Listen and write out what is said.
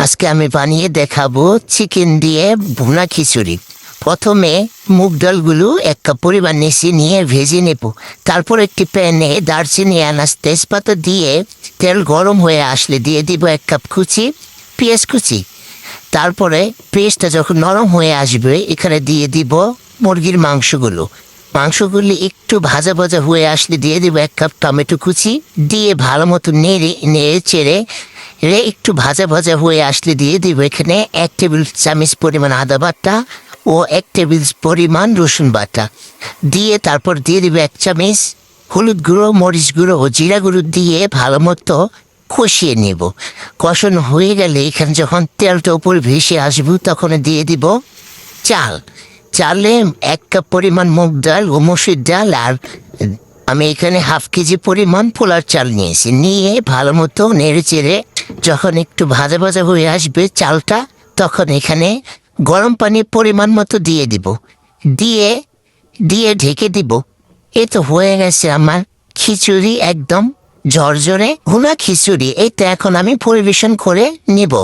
আজকে আমি বানিয়ে দেখাবো চিকেন দিয়ে ভুনা খিচুড়ি। প্রথমে মুগ ডালগুলো 1 কাপ পরিমাণ নিয়ে ভেজে নেব। তারপর একটি প্যানে দারচিনি, এলাচ, তেজপাতা দিয়ে তেল গরম হয়ে আসলে দিয়ে দিব 1 কাপ পেঁয়াজ কুচি। তারপরে পেঁয়াজটা যখন নরম হয়ে আসবে এখানে দিয়ে দিব মুরগির মাংসগুলি একটু ভাজা ভাজা হয়ে আসলে দিয়ে দিব 1 কাপ টমেটো কুচি দিয়ে ভালো মতো নেড়ে চেড়ে একটু ভাজা ভাজা হয়ে আসলে দিয়ে দিব এখানে 1 টেবিল চামচ পরিমাণ আদা বাটা ও 1 টেবিল পরিমাণ রসুন বাটা দিয়ে তারপর দিয়ে দিব 1 চামচ হলুদ গুঁড়ো, মরিচ গুঁড়ো ও জিরা গুঁড়ো দিয়ে ভালো মতো কষিয়ে নেব। কষানো হয়ে গেলে এখানে যখন তেলটা উপরে ভেসে আসবো তখন দিয়ে দিব চালে 1 কাপ পরিমাণ মুগ ডাল ও মসুর ডাল, আর আমি এখানে হাফ কেজি পরিমাণ পোলার চাল নিয়ে ভালো মতো নেড়ে চেড়ে যখন একটু ভাজা ভাজা হয়ে আসবে চালটা, তখন এখানে গরম পানি পরিমাণ মতো দিয়ে দিব, দিয়ে ঢেকে দিব। এই তো হয়ে গেছে আমার খিচুড়ি, একদম ঝরঝরে ভুনা খিচুড়ি। এইটা এখন আমি পরিবেশন করে নিব।